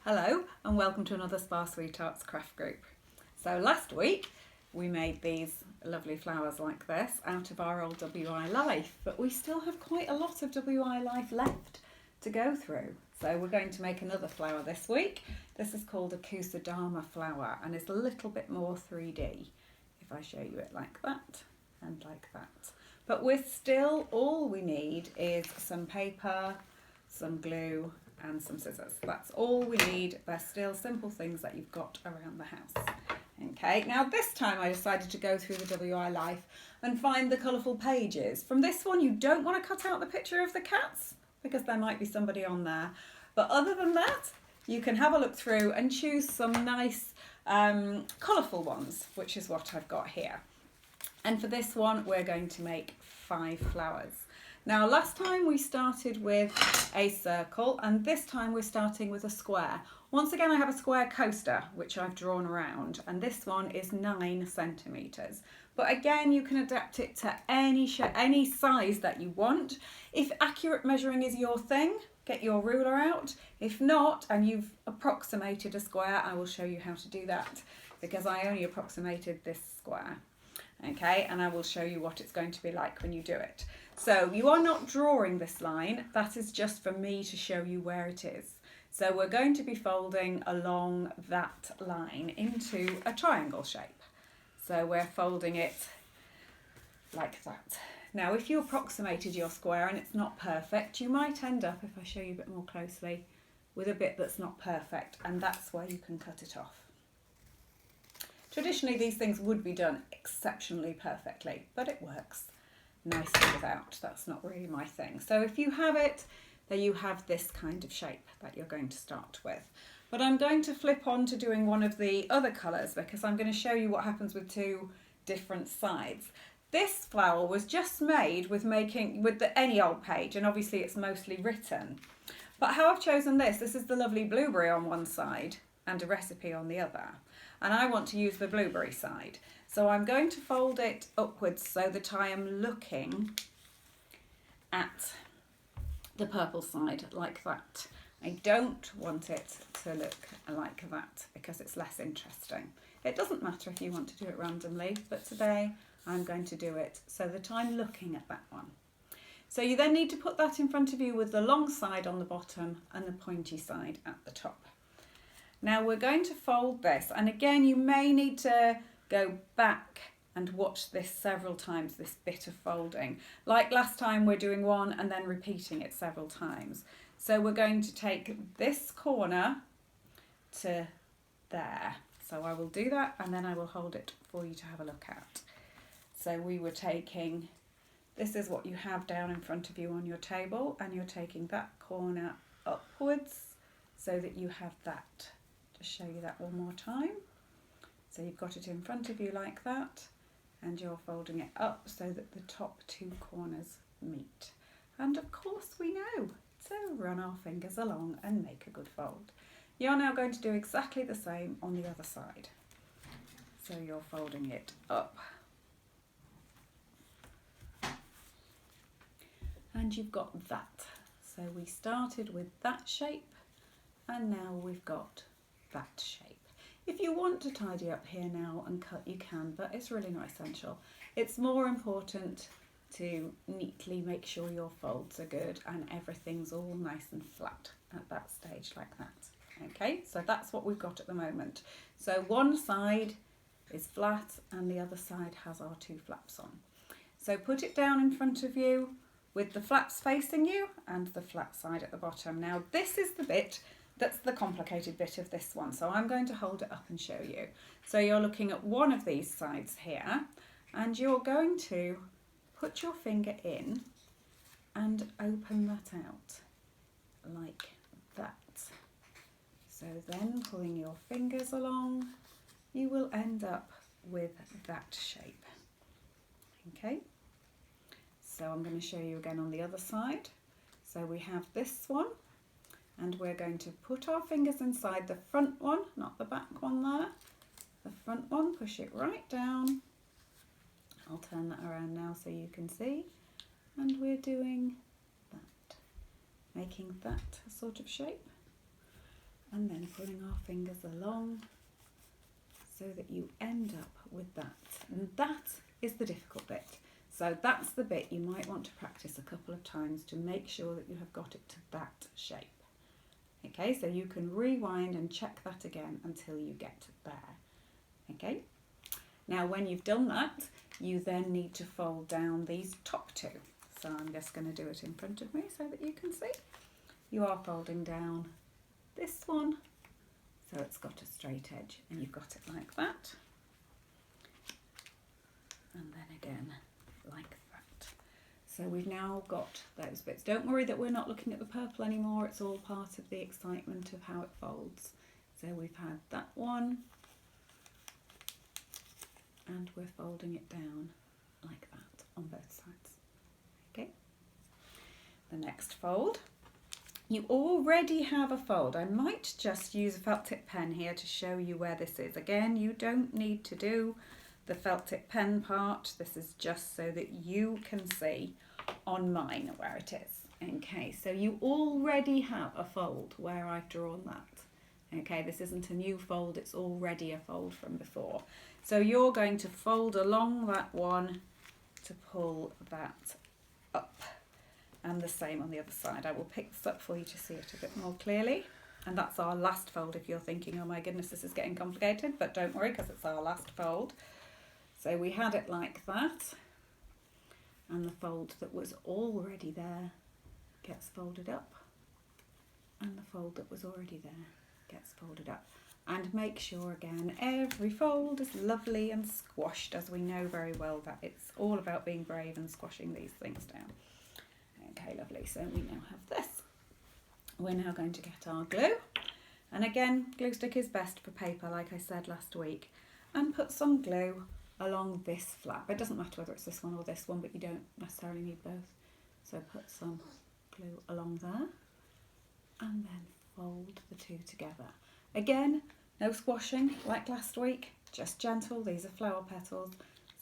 Hello and welcome to another Spa Sweethearts craft group. So last week we made these lovely flowers like this out of our old WI Life, but we still have quite a lot of WI Life left to go through. So we're going to make another flower this week. This is called a Kusudama flower and it's a little bit more 3D. If I show you it like that and like that. But we're still, all we need is some paper, some glue and some scissors. That's all we need. They're still simple things that you've got around the house. Okay, now this time I decided to go through the WI Life and find the colourful pages. From this one you don't want to cut out the picture of the cats because there might be somebody on there. But other than that, you can have a look through and choose some nice colourful ones, which is what I've got here. And for this one we're going to make 5 flowers. Now last time we started with a circle and this time we're starting with a square. Once again I have a square coaster which I've drawn around and this one is 9 centimetres. But again you can adapt it to any size that you want. If accurate measuring is your thing, get your ruler out. If not, and you've approximated a square, I will show you how to do that because I only approximated this square. Okay, and I will show you what it's going to be like when you do it. So you are not drawing this line, that is just for me to show you where it is. So we're going to be folding along that line into a triangle shape. So we're folding it like that. Now if you approximated your square and it's not perfect, you might end up, if I show you a bit more closely, with a bit that's not perfect, and that's where you can cut it off. Traditionally these things would be done exceptionally perfectly, but it works nicely without. That's not really my thing. So if you have it, then you have this kind of shape that you're going to start with. But I'm going to flip on to doing one of the other colours because I'm going to show you what happens with 2 different sides. This flower was just made with any old page, and obviously it's mostly written. But how I've chosen this is the lovely blueberry on one side and a recipe on the other. And I want to use the blueberry side. So I'm going to fold it upwards so that I am looking at the purple side like that. I don't want it to look like that because it's less interesting. It doesn't matter if you want to do it randomly, but today I'm going to do it so that I'm looking at that one. So you then need to put that in front of you with the long side on the bottom and the pointy side at the top. Now we're going to fold this, and again you may need to go back and watch this several times, this bit of folding. Like last time we're doing one and then repeating it several times. So we're going to take this corner to there. So I will do that and then I will hold it for you to have a look at. So we were taking, this is what you have down in front of you on your table, and you're taking that corner upwards so that you have that. Show you that one more time. So you've got it in front of you like that, and you're folding it up so that the top 2 corners meet. And of course we know to run our fingers along and make a good fold. You're now going to do exactly the same on the other side. So you're folding it up. And you've got that. So we started with that shape and now we've got that shape. If you want to tidy up here now and cut, you can, but it's really not essential. It's more important to neatly make sure your folds are good and everything's all nice and flat at that stage like that. Okay, so that's what we've got at the moment. So one side is flat and the other side has our 2 flaps on. So put it down in front of you with the flaps facing you and the flat side at the bottom. Now this is the bit that's the complicated bit of this one, so I'm going to hold it up and show you. So you're looking at one of these sides here and you're going to put your finger in and open that out like that. So then pulling your fingers along, you will end up with that shape. Okay, so I'm going to show you again on the other side. So we have this one, and we're going to put our fingers inside the front one, not the back one there. The front one, push it right down. I'll turn that around now so you can see. And we're doing that, making that sort of shape. and then pulling our fingers along so that you end up with that. And that is the difficult bit. So that's the bit you might want to practice a couple of times to make sure that you have got it to that shape. Okay, so you can rewind and check that again until you get there. Okay, now when you've done that, you then need to fold down these top two. So I'm just going to do it in front of me so that you can see. You are folding down this one, so it's got a straight edge, and you've got it like that. And then again, like that. So we've now got those bits. Don't worry that we're not looking at the purple anymore. It's all part of the excitement of how it folds. So we've had that one, and we're folding it down like that on both sides. Okay. The next fold. You already have a fold. I might just use a felt tip pen here to show you where this is. Again, you don't need to do the felt tip pen part. This is just so that you can see on mine where it is. Okay, so you already have a fold where I've drawn that. Okay, this isn't a new fold, it's already a fold from before. So you're going to fold along that one to pull that up. And the same on the other side. I will pick this up for you to see it a bit more clearly. And that's our last fold if you're thinking, oh my goodness, this is getting complicated, but don't worry because it's our last fold. So we had it like that, and the fold that was already there gets folded up, and the fold that was already there gets folded up. And make sure again, every fold is lovely and squashed, as we know very well that it's all about being brave and squashing these things down. Okay, lovely, so we now have this. We're now going to get our glue, and again, glue stick is best for paper, like I said last week, and put some glue along this flap. It doesn't matter whether it's this one or this one, but you don't necessarily need both. So put some glue along there, and then fold the two together. Again, no squashing like last week, just gentle. These are flower petals,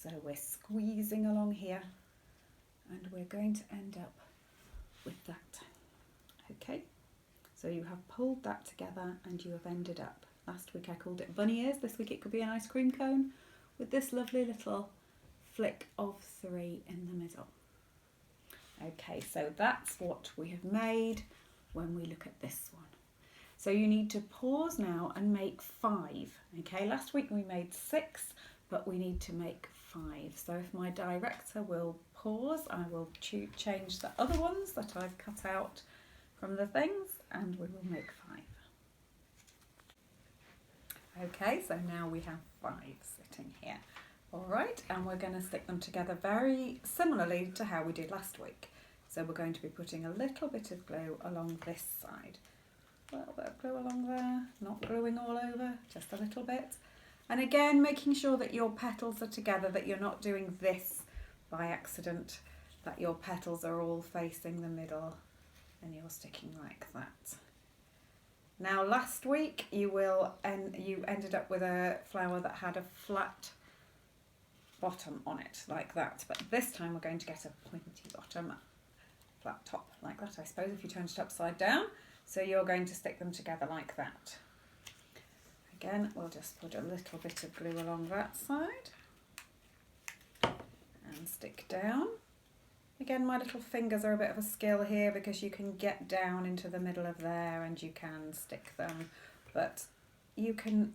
so we're squeezing along here, and we're going to end up with that. Okay, so you have pulled that together and you have ended up, last week I called it bunny ears, this week it could be an ice cream cone with this lovely little flick of 3 in the middle. Okay, so that's what we have made when we look at this one. So you need to pause now and make 5. Okay, last week we made 6, but we need to make 5. So if my director will pause, I will change the other ones that I've cut out from the things, and we will make 5. Okay, so now we have 5 sitting here. All right, and we're going to stick them together very similarly to how we did last week. So we're going to be putting a little bit of glue along this side. A little bit of glue along there, not gluing all over, just a little bit. And again, making sure that your petals are together, that you're not doing this by accident, that your petals are all facing the middle and you're sticking like that. Now last week you ended up with a flower that had a flat bottom on it like that, but this time we're going to get a pointy bottom, flat top like that, I suppose, if you turned it upside down. So you're going to stick them together like that. Again, we'll just put a little bit of glue along that side and stick down. Again, my little fingers are a bit of a skill here because you can get down into the middle of there and you can stick them, but you can,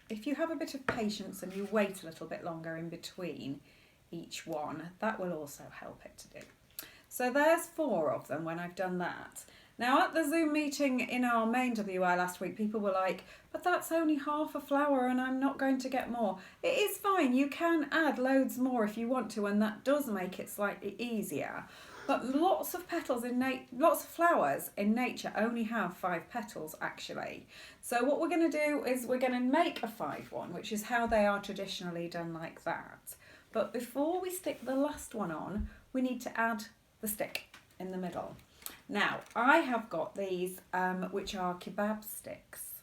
if you have a bit of patience and you wait a little bit longer in between each one, that will also help it to do. So there's 4 of them when I've done that. Now at the Zoom meeting in our main WI last week, people were like, but that's only half a flower and I'm not going to get more. It is fine, you can add loads more if you want to, and that does make it slightly easier. But lots of petals lots of flowers in nature only have 5 petals actually. So what we're going to do is we're going to make a 5 one, which is how they are traditionally done like that. But before we stick the last one on, we need to add the stick in the middle. Now, I have got these, which are kebab sticks,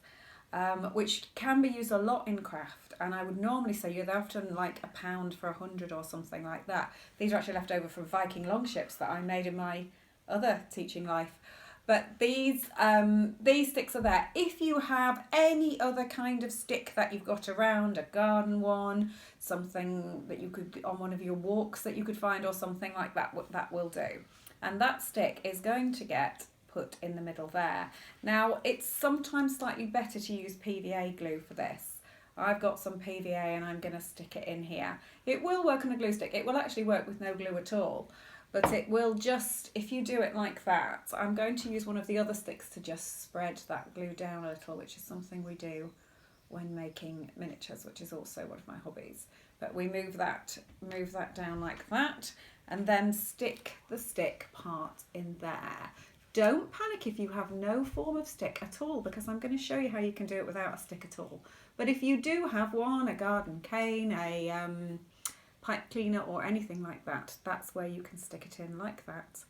which can be used a lot in craft, and I would normally say you're often like £1 for 100 or something like that. These are actually left over from Viking longships that I made in my other teaching life. But these sticks are there. If you have any other kind of stick that you've got around, a garden one, something that you could, on one of your walks that you could find, or something like that, that will do. And that stick is going to get put in the middle there. Now, it's sometimes slightly better to use PVA glue for this. I've got some PVA and I'm going to stick it in here. It will work on a glue stick. It will actually work with no glue at all. But it will just, if you do it like that, I'm going to use one of the other sticks to just spread that glue down a little, which is something we do when making miniatures, which is also one of my hobbies. But we move that down like that, and then stick the stick part in there. Don't panic if you have no form of stick at all, because I'm going to show you how you can do it without a stick at all. But if you do have one, a garden cane, a pipe cleaner or anything like that, that's where you can stick it in like that.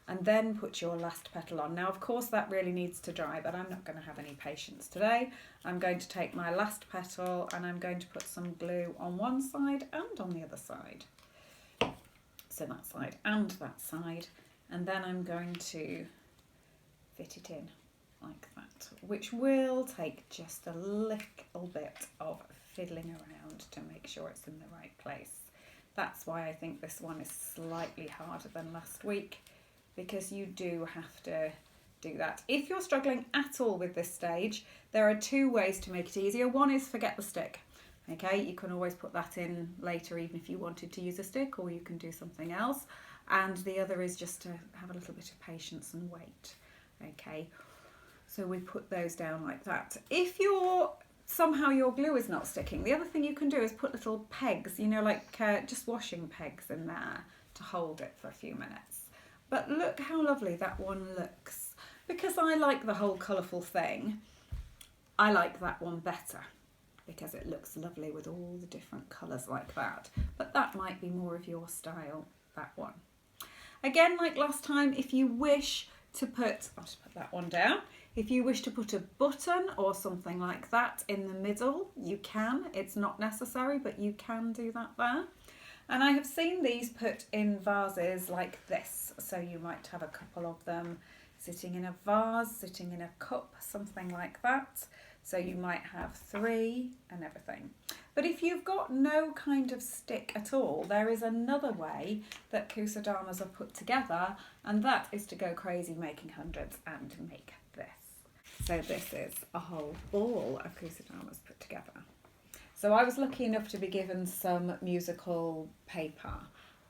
And then put your last petal on. Now, of course, that really needs to dry, but I'm not going to have any patience today. I'm going to take my last petal and I'm going to put some glue on one side and on the other side. So that side and that side. And then I'm going to fit it in like that, which will take just a little bit of fiddling around to make sure it's in the right place. That's why I think this one is slightly harder than last week, because you do have to do that. If you're struggling at all with this stage, there are two ways to make it easier. One is forget the stick. Okay, you can always put that in later even if you wanted to use a stick, or you can do something else. And the other is just to have a little bit of patience and wait. Okay, so we put those down like that. If somehow your glue is not sticking, the other thing you can do is put little pegs, you know, like just washing pegs in there to hold it for a few minutes. But look how lovely that one looks. Because I like the whole colourful thing, I like that one better, because it looks lovely with all the different colours like that. But that might be more of your style, that one. Again, like last time, if you wish to put, I'll just put that one down. If you wish to put a button or something like that in the middle, you can. It's not necessary, but you can do that there. And I have seen these put in vases like this. So you might have a couple of them sitting in a vase, sitting in a cup, something like that. So you might have 3 and everything. But if you've got no kind of stick at all, there is another way that Kusudamas are put together, and that is to go crazy making hundreds and make this. So this is a whole ball of Kusudamas put together. So I was lucky enough to be given some musical paper.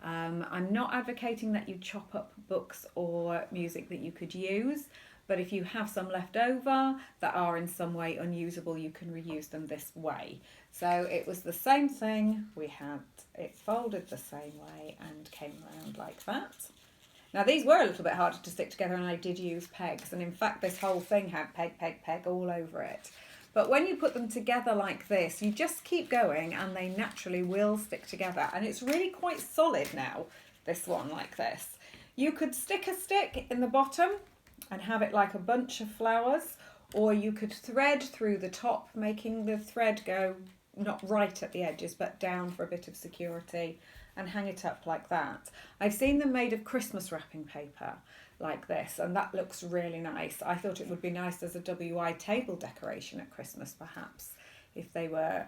I'm not advocating that you chop up books or music that you could use, but if you have some left over that are in some way unusable, you can reuse them this way. So it was the same thing. We had it folded the same way and came around like that. Now these were a little bit harder to stick together, and I did use pegs, and in fact this whole thing had peg, peg, peg all over it. But when you put them together like this, you just keep going and they naturally will stick together. And it's really quite solid now, this one like this. You could stick a stick in the bottom and have it like a bunch of flowers, or you could thread through the top, making the thread go not right at the edges but down for a bit of security, and hang it up like that. I've seen them made of Christmas wrapping paper like this, and that looks really nice. I thought it would be nice as a WI table decoration at Christmas, perhaps, if they were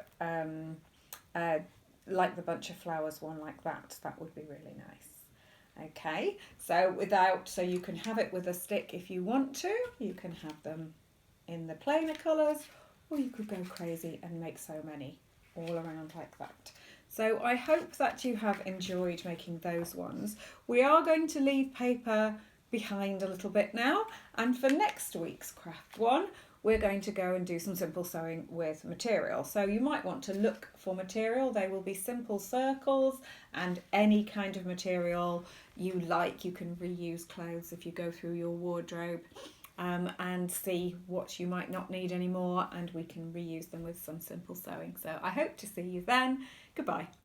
like the bunch of flowers one like that. That would be really nice. Okay, so you can have it with a stick if you want to. You can have them in the plainer colours, or you could go crazy and make so many all around like that. So I hope that you have enjoyed making those ones. We are going to leave paper behind a little bit now, and for next week's craft one, we're going to go and do some simple sewing with material. So you might want to look for material. They will be simple circles and any kind of material you like. You can reuse clothes if you go through your wardrobe and see what you might not need anymore, and we can reuse them with some simple sewing. So I hope to see you then. Goodbye.